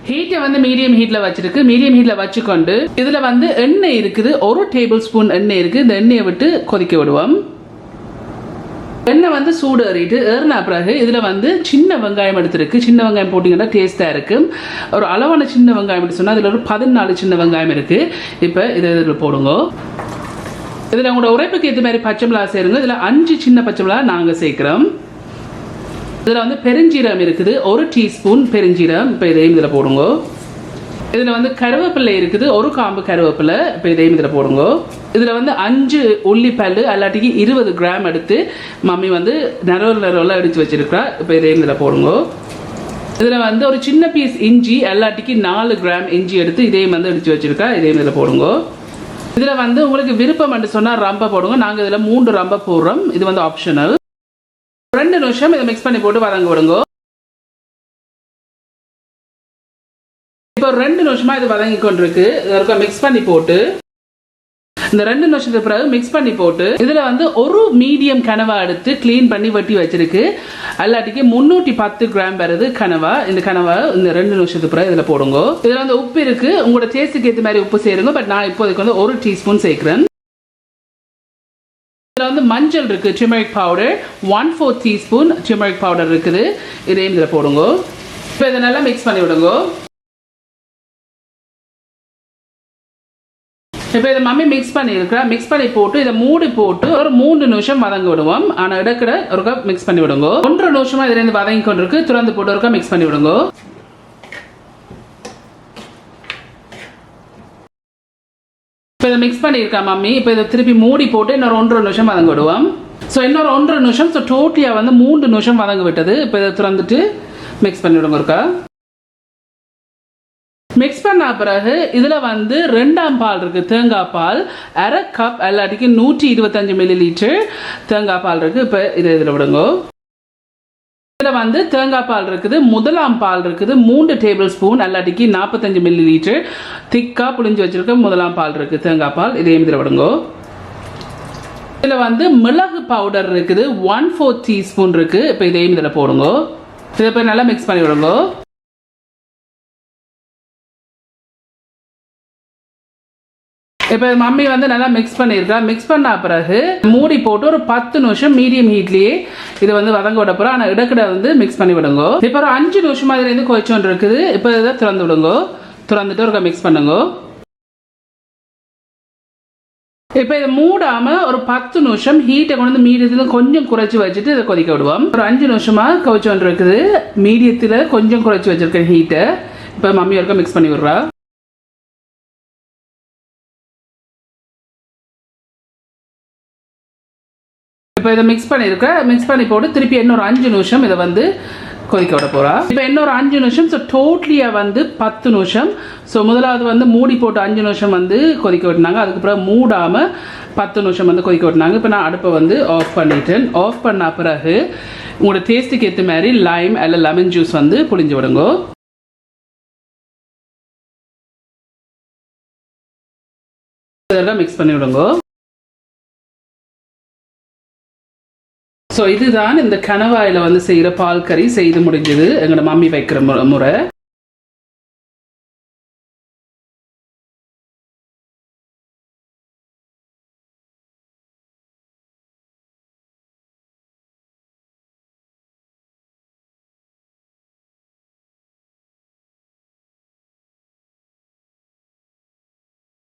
ஹீட்டை வந்து மீடியம் ஹீட்டில் வச்சிருக்கு. மீடியம் ஹீட்டில் வச்சுக்கொண்டு இதில் வந்து எண்ணெய் இருக்குது, 1 டேபிள் ஸ்பூன் எண்ணெய் இருக்குது. இந்த எண்ணெயை விட்டு கொதிக்க விடுவோம். எண்ணெய் வந்து சூடு ஏறின பிறகு இதில் வந்து சின்ன வெங்காயம் எடுத்துருக்கு. சின்ன வெங்காயம் போட்டிங்கன்னா டேஸ்ட்டாக இருக்கும். ஒரு அளவான சின்ன வெங்காயம் எடுத்து சொன்னால் இதில் ஒரு 14 சின்ன வெங்காயம் இருக்குது. இப்போ இதில் போடுங்க. இதில் உங்களோட உரைப்புக்கு ஏற்ற மாதிரி பச்சை மிளகா சேருங்க. இதில் 5 சின்ன பச்சை மிளகா நாங்கள் சேர்க்குறோம். இதில் வந்து பெருஞ்சீரகம் இருக்குது, 1 டீஸ்பூன் பெருஞ்சீரகம். இப்போ இதையும் இதில் போடுங்க. இதில் வந்து கருவேப்பிலை இருக்குது, 1 காம்பு கருவேப்பிலை. இப்போ இதையும் இதில் போடுங்க. இதில் வந்து 5 உள்ளிப்பல் அல்லாட்டிக்கு 20 கிராம் எடுத்து மம்மி வந்து நரோவில் அடித்து வச்சிருக்கிறா. இப்போ இதையும் இதில் போடுங்க. இதில் வந்து ஒரு சின்ன பீஸ் இஞ்சி அல்லாட்டிக்கு 4 கிராம் இஞ்சி எடுத்து இதையும் வந்து அடித்து வச்சிருக்கா. இதையும் இதில் போடுங்க. இதில் வந்து உங்களுக்கு விருப்பம் என்று சொன்னால் ரம்பா போடுங்க. நாங்கள் இதில் 3 ரம்பா போடுறோம். இது வந்து ஆப்ஷனல். 2 நிமிஷம் இதை மிக்ஸ் பண்ணி போட்டு வதங்க விடுங்க. இப்போ 2 நிமிஷமா இது வதங்கி கொண்டிருக்கு. இதற்கு மிக்ஸ் பண்ணி போட்டு இந்த 2 நிமிஷத்துக்கு பிறகு மிக்ஸ் பண்ணி போட்டு இதில் வந்து ஒரு மீடியம் கனவா எடுத்து கிளீன் பண்ணி வெட்டி வச்சிருக்கு. அல்லாட்டிக்கு 310 கிராம் வருது கனவா. இந்த கனவா இந்த 2 நிமிஷத்துக்கு பிறகு இதில் போடுங்க. இதில் வந்து உப்பு இருக்கு, உங்களோட டேஸ்ட்டுக்கு ஏற்ற மாதிரி உப்பு சேருங்க. பட் நான் இப்போதைக்கு வந்து 1 டீஸ்பூன் சேர்க்கிறேன். இதில் வந்து மஞ்சள் இருக்கு, turmeric powder 1/4 teaspoon turmeric powder இருக்குது. இதையும் இதில் போடுங்க. இப்போ இதை நல்லா மிக்ஸ் பண்ணி விடுங்க. இப்போ இதை மம்மி மிக்ஸ் பண்ணியிருக்கிறா. மிக்ஸ் பண்ணி போட்டு இதை மூடி போட்டு ஒரு 3 நிமிஷம் வதங்க விடுவோம். ஆனால் இடக்கிட ஒரு கப் மிக்ஸ் பண்ணி விடுங்க. 1 நிமிஷமா இதுலேருந்து வதங்கி கொண்டிருக்கு. திறந்து போட்டு ஒரு கப் மிக்ஸ் பண்ணி விடுங்க. இப்போ இதை மிக்ஸ் பண்ணியிருக்கா மம்மி. இப்போ இதை திருப்பி மூடி போட்டு இன்னொரு 1 நிமிஷம் வதங்க விடுவோம். ஸோ இன்னொரு 1 நிமிஷம். ஸோ டோட்டலியாக வந்து 3 நிமிஷம் வதங்க விட்டது. இப்போ இதை திறந்துட்டு மிக்ஸ் பண்ணி விடுங்க இருக்கா. மிக்ஸ் பண்ண பிறகு இதில் வந்து 2ஆம் பால் இருக்குது, தேங்காய் பால் 1/2 கப் அல்லாட்டிக்கு 125 மில்லிலிட்டர் தேங்காய் பால் இருக்குது. இப்போ இதில் விடுங்க. இதில் வந்து தேங்காய் பால் இருக்குது, 1ஆம் பால் இருக்குது 3 டேபிள் ஸ்பூன் அல்லாட்டிக்கு 45 மில்லிலிட்டர் திக்காக புளிஞ்சு வச்சிருக்க 1ஆம் பால் இருக்குது தேங்காய் பால். இதையும் இதில் விடுங்க. இதில் வந்து மிளகு பவுடர் இருக்குது, 1/4 டீஸ்பூன் இருக்குது. இப்போ இதையும் இதில் போடுங்க. இதை போய் நல்லா மிக்ஸ் பண்ணி விடுங்க. இப்போ மம்மி வந்து நல்லா மிக்ஸ் பண்ணியிருக்கா. மிக்ஸ் பண்ண பிறகு மூடி போட்டு ஒரு 10 நிமிஷம் மீடியம் ஹீட்லேயே இது வந்து வதங்க விட போகிறோம். ஆனால் இடக்கிட வந்து மிக்ஸ் பண்ணி விடுங்க. இப்போ ஒரு 5 நிமிஷமா இதுலேருந்து கொதிச்சோன்னு இருக்குது. இப்போ இதை திறந்து விடுங்க. திறந்துட்டு ஒரு மிக்ஸ் பண்ணுங்க. இப்போ இதை மூடாம ஒரு 10 நிமிஷம் ஹீட்டை கொண்டு வந்து மீடியத்தில் கொஞ்சம் குறைச்சி வச்சுட்டு இதை கொதிக்க விடுவோம். ஒரு 5 நிமிஷமா கொதிச்சோன்னு இருக்குது. மீடியத்தில் கொஞ்சம் குறைச்சி வச்சிருக்க ஹீட்டை இப்போ மம்மி வரைக்கும் மிக்ஸ் பண்ணி விடுறா. இப்போ இதை மிக்ஸ் பண்ணியிருக்கேன். மிக்ஸ் பண்ணி போட்டு திருப்பி இன்னொரு 5 நிமிஷம் இதை வந்து கொதிக்க விட போகிறா. இப்போ இன்னொரு 5 நிமிஷம். ஸோ டோட்டலியாக வந்து 10 நிமிஷம். ஸோ முதலாவது வந்து மூடி போட்டு 5 நிமிஷம் வந்து கொதிக்க விட்டுனாங்க. அதுக்கப்புறம் மூடாமல் 10 நிமிஷம் வந்து கொதிக்க விட்டுனாங்க. இப்போ நான் அடுப்பை வந்து ஆஃப் பண்ணிட்டேன். ஆஃப் பண்ண பிறகு உங்களோட டேஸ்ட்டுக்கு ஏற்ற மாதிரி லைம் அல்ல லெமன் ஜூஸ் வந்து புளிஞ்சு விடுங்க. இதெல்லாம் மிக்ஸ் பண்ணி விடுங்க. ஸோ இதுதான் இந்த கணவாயில் வந்து செய்கிற பால் கறி செய்து முடிஞ்சது. எங்களோட மம்மி வைக்கிற முறை.